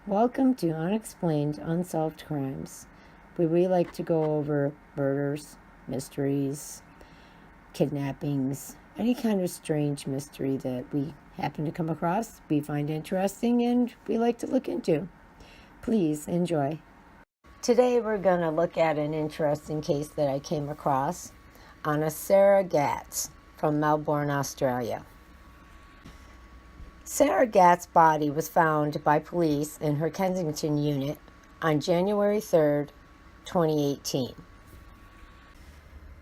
Welcome to Unexplained Unsolved Crimes, where we like to go over murders, mysteries, kidnappings, any kind of strange mystery that we happen to come across, we find interesting, and we like to look into. Please enjoy. Today we're going to look at an interesting case that I came across on a Sarah Gatt from Melbourne, Australia. Sarah Gatt's body was found by police in her Kensington unit on January 3rd, 2018.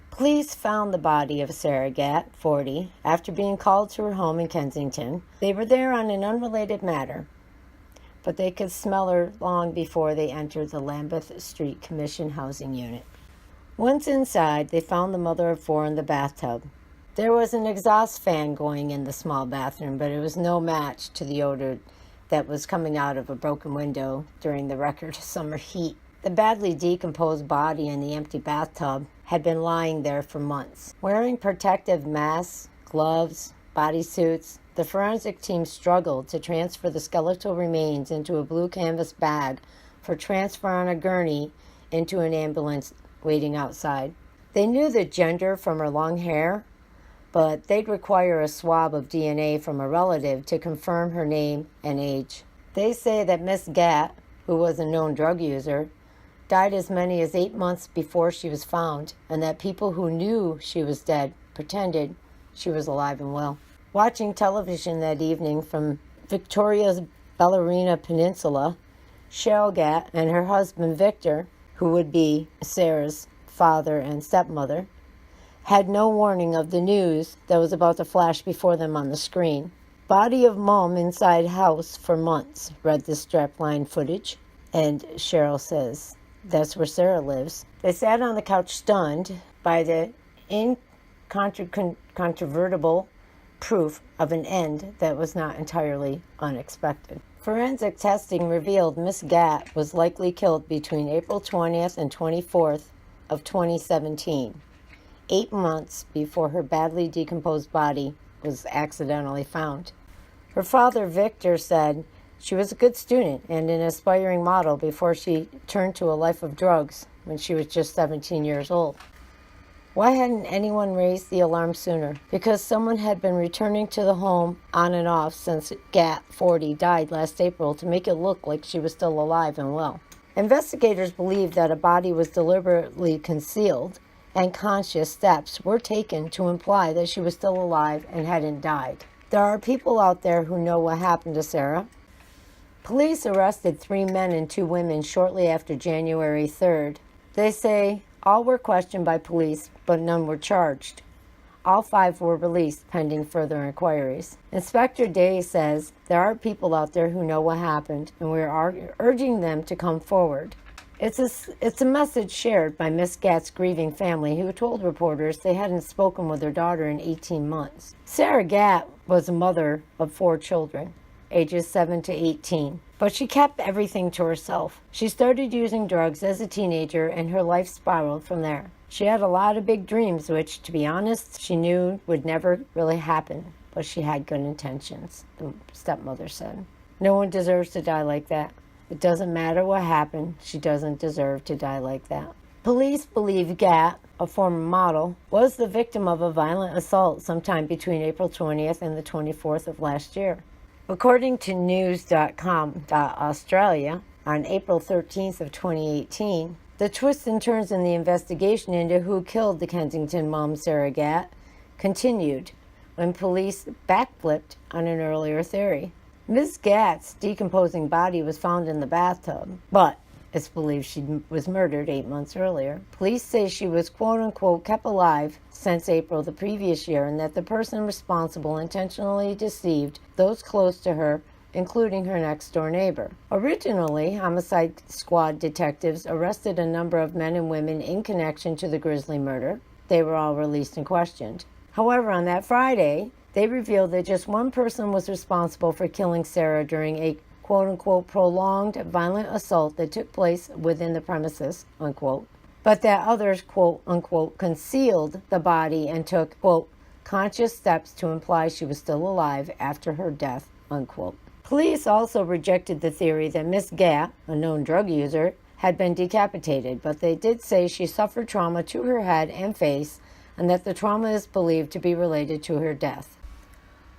Police found the body of Sarah Gatt, 40, after being called to her home in Kensington. They were there on an unrelated matter, but they could smell her long before they entered the Lambeth Street Commission housing unit. Once inside, they found the mother of four in the bathtub. There was an exhaust fan going in the small bathroom, but it was no match to the odor that was coming out of a broken window during the record summer heat. The badly decomposed body in the empty bathtub had been lying there for months. Wearing protective masks, gloves, bodysuits, the forensic team struggled to transfer the skeletal remains into a blue canvas bag for transfer on a gurney into an ambulance waiting outside. They knew the gender from her long hair, but they'd require a swab of DNA from a relative to confirm her name and age. They say that Miss Gatt, who was a known drug user, died as many as 8 months before she was found, and that people who knew she was dead pretended she was alive and well. Watching television that evening from Victoria's Ballerina Peninsula, Sarah Gatt and her husband Victor, who would be Sarah's father and stepmother, had no warning of the news that was about to flash before them on the screen. Body of mom inside house for months, read the strapline footage. And Cheryl says, that's where Sarah lives. They sat on the couch stunned by the incontrovertible proof of an end that was not entirely unexpected. Forensic testing revealed Miss Gatt was likely killed between April 20th and 24th of 2017. 8 months before her badly decomposed body was accidentally found. Her father, Victor, said she was a good student and an aspiring model before she turned to a life of drugs when she was just 17 years old. Why hadn't anyone raised the alarm sooner? Because someone had been returning to the home on and off since Gatt, 40, died last April to make it look like she was still alive and well. Investigators believe that a body was deliberately concealed and conscious steps were taken to imply that she was still alive and hadn't died. There are people out there who know what happened to Sarah. Police arrested 3 men and 2 women shortly after January 3rd. They say all were questioned by police, but none were charged. All 5 were released pending further inquiries. Inspector Day says there are people out there who know what happened, and we are urging them to come forward. It's a message shared by Miss Gatt's grieving family, who told reporters they hadn't spoken with their daughter in 18 months. Sarah Gatt was a mother of 4 children, ages 7 to 18, but she kept everything to herself. She started using drugs as a teenager, and her life spiraled from there. She had a lot of big dreams, which, to be honest, she knew would never really happen, but she had good intentions, the stepmother said. No one deserves to die like that. It doesn't matter what happened, she doesn't deserve to die like that. Police believe Gatt, a former model, was the victim of a violent assault sometime between April 20th and the 24th of last year. According to news.com.australia, on April 13th of 2018, the twists and turns in the investigation into who killed the Kensington mom, Sarah Gatt, continued when police backflipped on an earlier theory. Ms. Gatt's decomposing body was found in the bathtub, but it's believed she was murdered 8 months earlier. Police say she was quote-unquote kept alive since April the previous year, and that the person responsible intentionally deceived those close to her, including her next-door neighbor. Originally, homicide squad detectives arrested a number of men and women in connection to the grisly murder. They were all released and questioned. However, on that Friday, they revealed that just one person was responsible for killing Sarah during a quote-unquote prolonged violent assault that took place within the premises, unquote, but that others, quote-unquote, concealed the body and took, quote, conscious steps to imply she was still alive after her death, unquote. Police also rejected the theory that Miss Gatt, a known drug user, had been decapitated, but they did say she suffered trauma to her head and face and that the trauma is believed to be related to her death.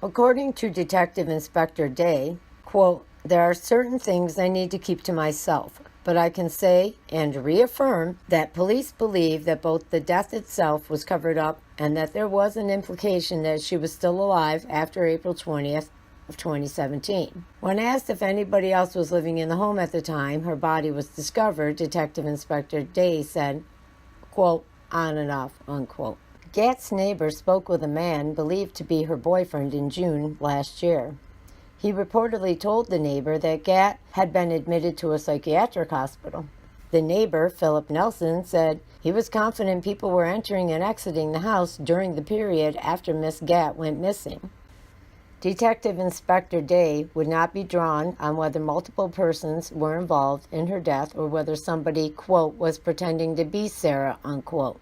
According to Detective Inspector Day, quote, "There are certain things I need to keep to myself, but I can say and reaffirm that police believe that both the death itself was covered up and that there was an implication that she was still alive after April 20th of 2017. When asked if anybody else was living in the home at the time her body was discovered, Detective Inspector Day said, quote, "On and off," unquote. Gatt's neighbor spoke with a man believed to be her boyfriend in June last year. He reportedly told the neighbor that Gatt had been admitted to a psychiatric hospital. The neighbor, Philip Nelson, said he was confident people were entering and exiting the house during the period after Miss Gatt went missing. Detective Inspector Day would not be drawn on whether multiple persons were involved in her death or whether somebody, quote, "was pretending to be Sarah," unquote.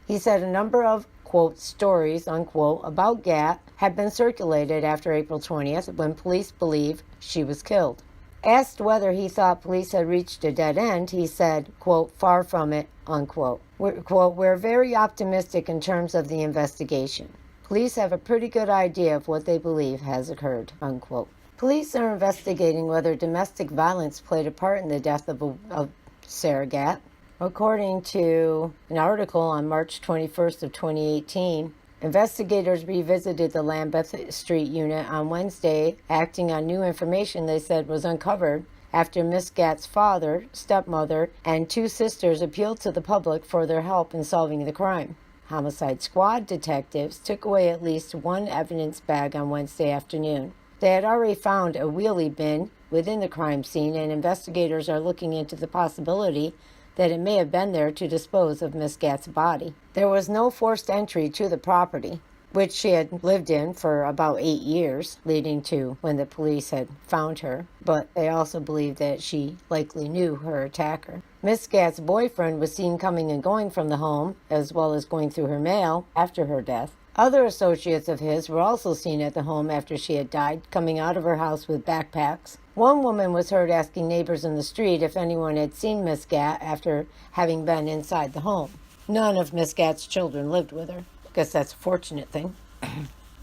He said a number of, quote, "stories," unquote, about Gatt had been circulated after April 20th when police believe she was killed. Asked whether he thought police had reached a dead end, he said, quote, "Far from it," unquote. We're very optimistic in terms of the investigation. Police have a pretty good idea of what they believe has occurred," unquote. Police are investigating whether domestic violence played a part in the death of Sarah Gatt. According to an article on March 21st of 2018, investigators revisited the Lambeth Street unit on Wednesday, acting on new information they said was uncovered after Miss Gatt's father, stepmother, and two sisters appealed to the public for their help in solving the crime. Homicide Squad detectives took away at least one evidence bag on Wednesday afternoon. They had already found a wheelie bin within the crime scene, and investigators are looking into the possibility that it may have been there to dispose of Miss Gatt's body. There was no forced entry to the property, which she had lived in for about 8 years, leading to when the police had found her, but they also believe that she likely knew her attacker. Miss Gatt's boyfriend was seen coming and going from the home, as well as going through her mail after her death. Other associates of his were also seen at the home after she had died, coming out of her house with backpacks. One woman was heard asking neighbors in the street if anyone had seen Miss Gatt after having been inside the home. None of Miss Gatt's children lived with her. I guess that's a fortunate thing.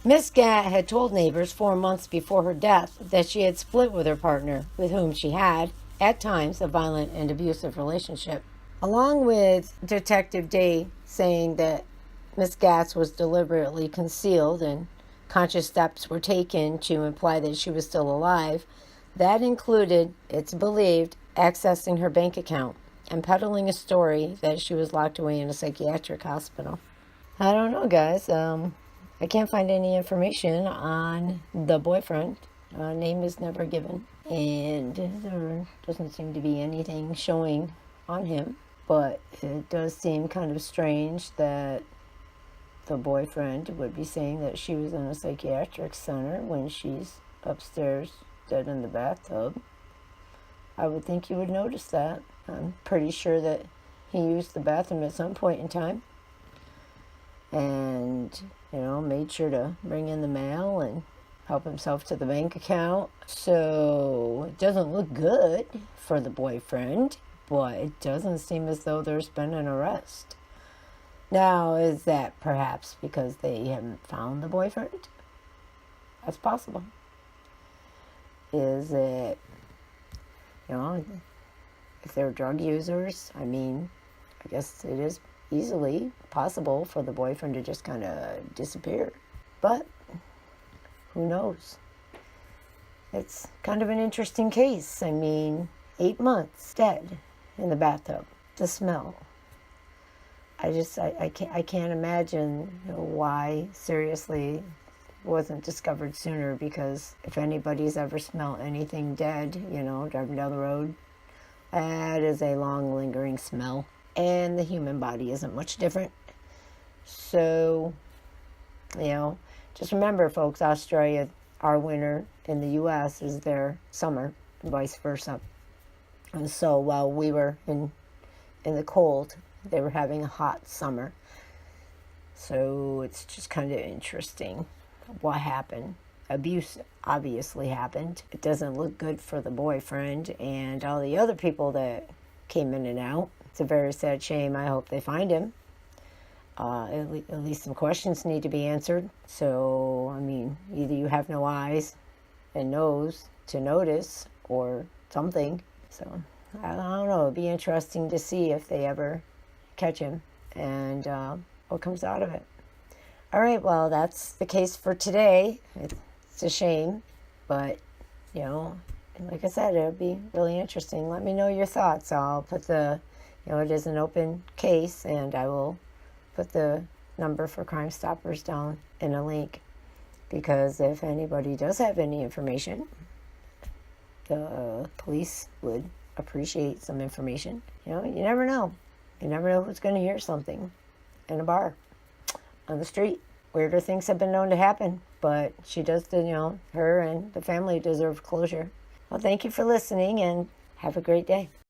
Miss Gatt had told neighbors 4 months before her death that she had split with her partner, with whom she had, at times, a violent and abusive relationship. Along with Detective Day saying that Miss Gatt was deliberately concealed and conscious steps were taken to imply that she was still alive, that included, it's believed, accessing her bank account and peddling a story that she was locked away in a psychiatric hospital. I don't know, guys. I can't find any information on the boyfriend. Name is never given. And there doesn't seem to be anything showing on him. But it does seem kind of strange that the boyfriend would be saying that she was in a psychiatric center when she's upstairs dead in the bathtub. I would think you would notice that. I'm pretty sure that he used the bathroom at some point in time. And, made sure to bring in the mail and help himself to the bank account. So it doesn't look good for the boyfriend, but it doesn't seem as though there's been an arrest. Now, is that perhaps because they haven't found the boyfriend? That's possible. Is it, if they're drug users, I guess it is easily possible for the boyfriend to just kind of disappear. But who knows? It's kind of an interesting case. 8 months dead in the bathtub. The smell. I can't imagine why, seriously, wasn't discovered sooner, because if anybody's ever smelled anything dead, driving down the road, that is a long lingering smell. And the human body isn't much different. So, just remember, folks, Australia, our winter, in the U.S. is their summer, and vice versa. And so while we were in the cold, they were having a hot summer. So it's just kind of interesting what happened. abuse obviously happened. It doesn't look good for the boyfriend and all the other people that came in and out. It's a very sad shame. I hope they find him. At least some questions need to be answered. So, I mean, either you have no eyes and nose to notice or something. So, I don't know. It'd be interesting to see if they ever catch him and what comes out of it. All right, well, that's the case for today. It's a shame, but, you know, like I said, it'll be really interesting. Let me know your thoughts. I'll put it is an open case, and I will put the number for Crime Stoppers down in a link, because if anybody does have any information, the police would appreciate some information. You know, you never know. You never know who's going to hear something in a bar, on the street. Weirder things have been known to happen, but she does, her and the family deserve closure. Well, thank you for listening, and have a great day.